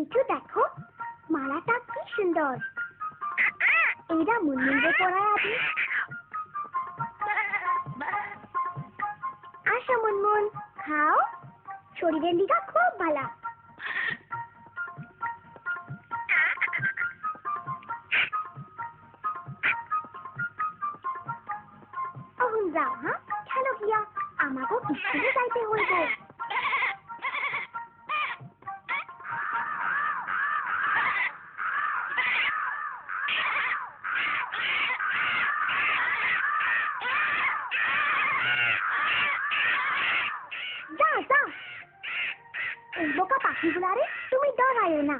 মিঠু দেখো মালাটা কি সুন্দর। এইটা মুনমুনকে পরায় আদি। আসো মুনমুন খাও, শরীরের লিগা খুব ভালো। অহন যাও হ্যাঁ, খেলো গিয়া, আমাকেও স্কুলে যাইতে হইব। বোকা পাখিগুলারে তুমি ডরাইও না।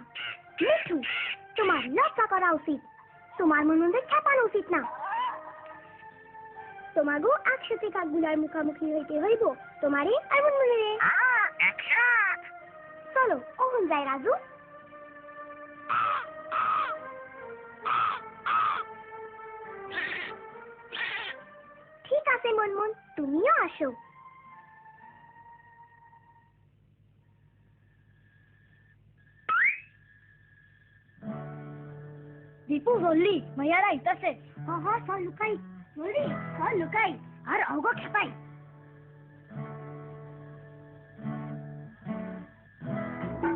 মিঠু, তোমার লজ্জা করা উচিত, তোমার মনন্দে খেপানো উচিত না। তোমাগো একসাথে কাকগুলার মুখামুখি হইতে হইব, তোমারে আর মুনমুনে। চলো অহন যাই রাজু। ঠিক আছে মুনমুন, তুমিও আসো। দীপু জলদি, মাইয়ারা আইতাছে। হ্যাঁ চল লুকাই, জলদি চল লুকাই আর অগো খেপাই।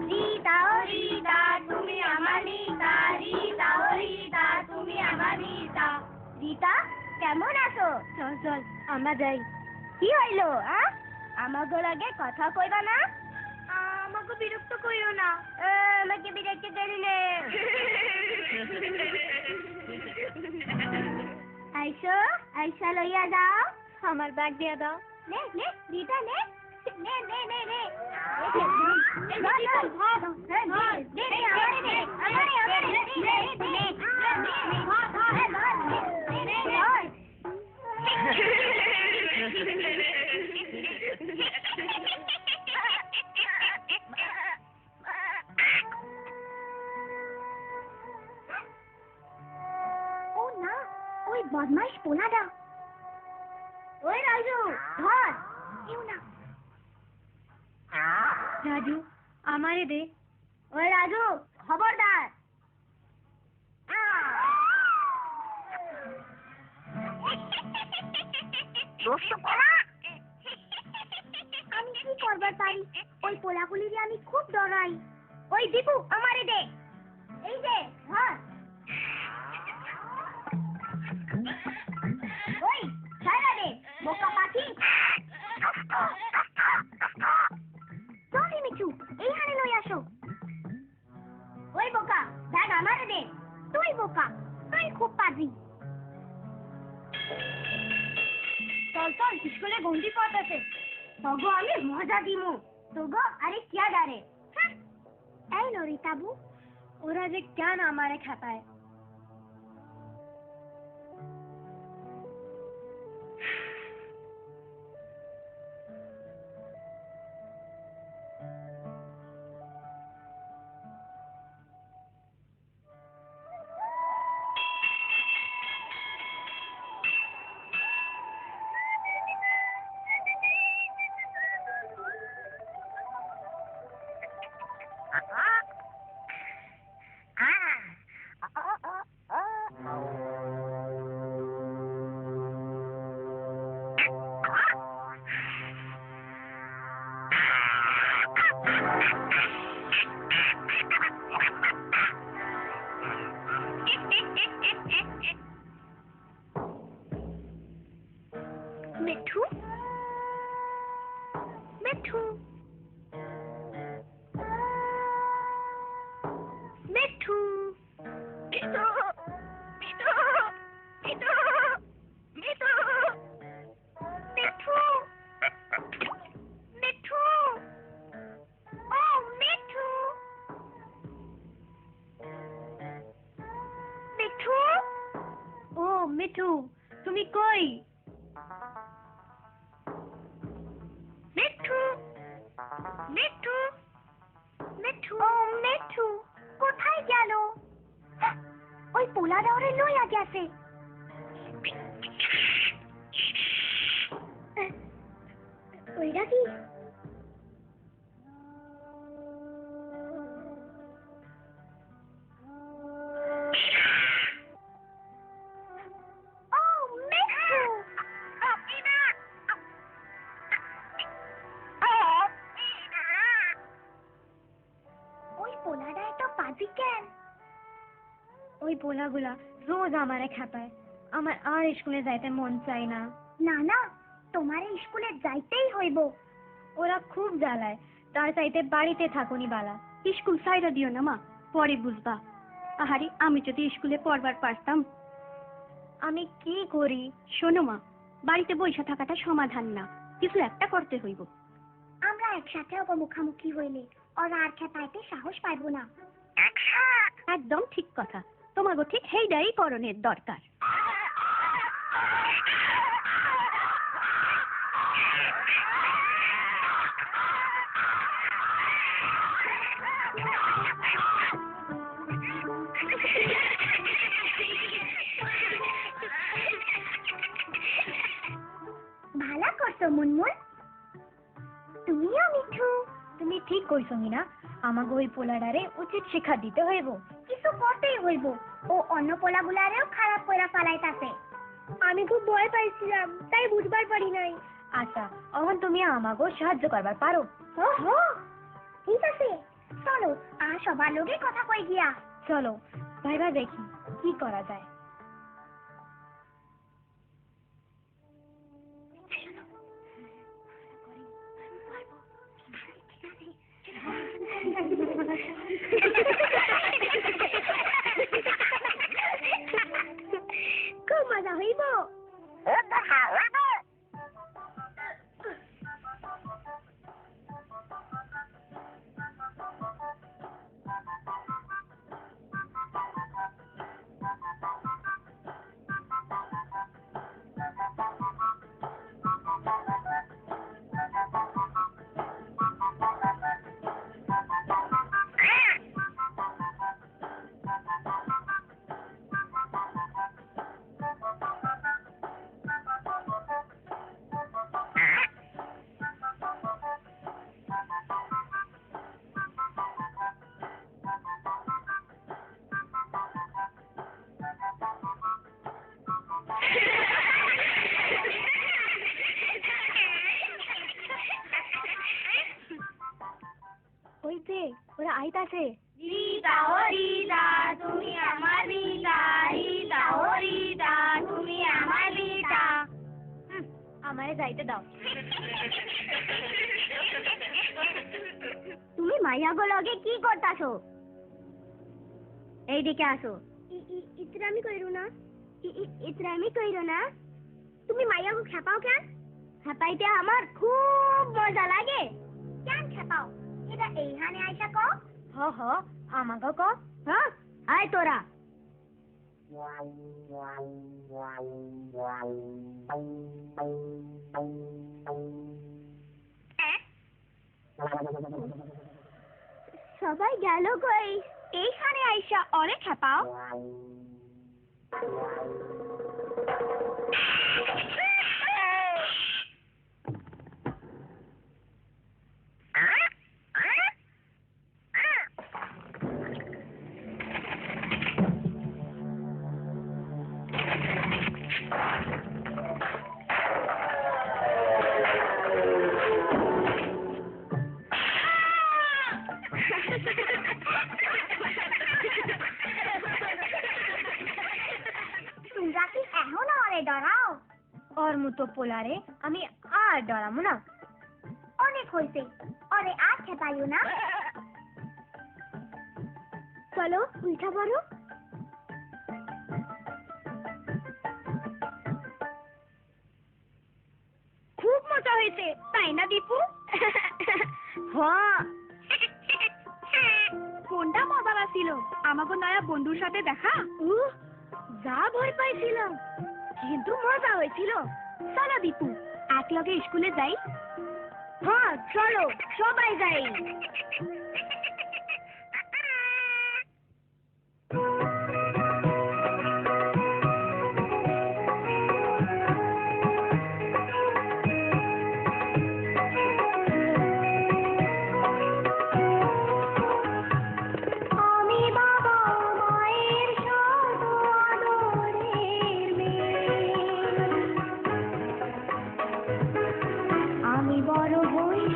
রিতা ও রিতা তুমি আমার রিতা, রিতা ও রিতা তুমি আমার রিতা। রিতা কেমন আছো? চল চল আমরা যাই। কি হইলো আমাগো লাগে কথা কইবা না? আমাকে বিরক্ত কইও না। আমাকে বিরক্ত করিলে আইসো, আইসা লইয়া যাও। আমার ব্যাগ দিয়া দাও। নে নে রিতা নে নে নে নে নে। ও না, ওই বদমাইশ পোলাটা। ওই রাজু ধর। কেউ না। রাজু আমারে দে। ওই রাজু খবরদার। আমি কি করবার পারি, ওই পোলাগুলিরে আমি খুব ডরাই। ওই দীপু আমারে দে। এই যে ধর। ওই ছাইরা দে বোকা পাখি। চল মিঠু, এই হারে লই আসো। ওই বোকা ব্যাগ আমারে দে। তুই বোকা, তুই খুব পাজি। চল চল স্কুলে গন্ডি পড়তেছে, তগো আমি মজা দিমু। তগো আরে কিয়া ডারে। এই লরিতাবু, ওরা যে কেন আমারে খেপায়। মিঠু, মিঠু, মিঠু, মিঠু, মিঠু, মিঠু, মিঠু, মিঠু, মিঠু, ও মিঠু, মিঠু, ও মিঠু তুমি কই? মিঠু, মিঠু, মিঠু, ও মিঠু কোথায় গেল? ওই পোলাটা ওরে লইয়া গেছে। ওইটা কি? ওই পোলাগুলা রোজ আমারে খেপায়, আমার আর স্কুলে যাইতে মন চায় না। না না, তোমার স্কুলে যাইতেই হইব। ওরা খুব জ্বালায়, তার চাইতে বাড়িতে থাকুনি বালা। স্কুল সাইরা দিও না মা, পরে বুঝবা। আহারে, আমি যদি স্কুলে পড়বার পারতাম। আমি কি করি? শোনো মা, বাড়িতে বসে থাকাটা সমাধান না, কিছু একটা করতে হইব। আমরা একসাথে ওর মুখামুখি হইলে ওরা আর খেপাইতে সাহস পাইব না। একদম ঠিক কথা, তোমাকে ঠিক হেইডাই করণের দরকার। ভালো করছো মুনমুন, তুমিও মিঠু। তুমি ঠিক কইছো মিনা, আমাকে ওই পোলাডারে উচিত শিক্ষা দিতে হইব। কিছু করতেই হইব, ও অন্য পোলাগুলারেও খারাপ কইরা ফালাইতাছে। আমি খুব ভয় পাইছিলাম, তাই বুঝবার পারি নাই। আচ্ছা, এখন তুমি আমাকে সাহায্য করবার পারো? ঠিক আছে, চলো আর সবার লোকে কথা কই গিয়া। চলো ভাইবা দেখি কি করা যায়। খুব মজা হইব। ওই যে ওরা আইতাছে। রিতা ও রিতা তুমি আমার রিতা, রিতা ও রিতা তুমি আমার রিতা। আমারে যাইতে দাও। তুমি মাইয়াগো লগে কি করতাছো? এইদিকে আসো। ইতরামি কইরো না, ইতরামি কইরো না। তুমি মাইয়াগো খেপাও কেন? খেপাইতে আমার খুব মজা লাগে। কেন খেপাও? এটা এইখানে আইসা ক। হ আমাকে ক। হ্যাঁ, আয় তোরা। সবাই গেল কই? এইখানে আইসা অরে খেপাও। তোমরা কি এখনো অরে ডরাও? ওর মতো পোলারে আমি আর ডরামু না। অনেক হইছে, অরে আর খেপাইও না। চলো উঠা পড়ো। খুব মজা হয়েছে তাই না দীপু? হ্যাঁ। কোনটা মজা ছিল? আমাকে নয়া বন্ধুর সাথে দেখা? যা ভয় পাইছিলাম, কিন্তু মজা হয়েছিল। চলো দীপু একলগে স্কুলে যাই। হ্যাঁ চলো, সবাই যাই।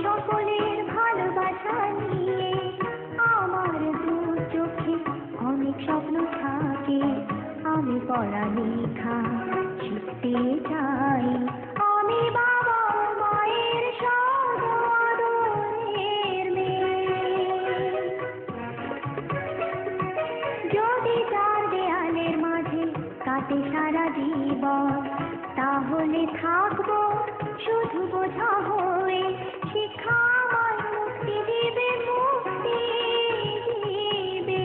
সকলের ভালোবাসা নিয়ে আমার দু চোখে অনেক স্বপ্ন থাকে। পড়ালেখা শিখতে চাই আমি বাবা মায়ের সব আদরের মেয়ে। যদি চার দেয়ালের মাঝে কাটে সারা জীবন তাহলে থাকবো শুধু বোঝা হয়ে। শিক্ষা আমায় মুক্তি দিবে, মুক্তি দিবে।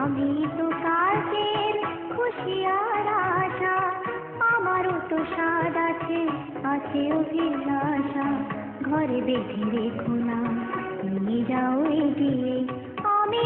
আমি তো কালকের খুশি আর আশা, আমারও তো স্বাদ আছে, আছে অভিলাষা। ঘরে বেঁধে রেখো না, নিয়ে যাও এগিয়ে আমি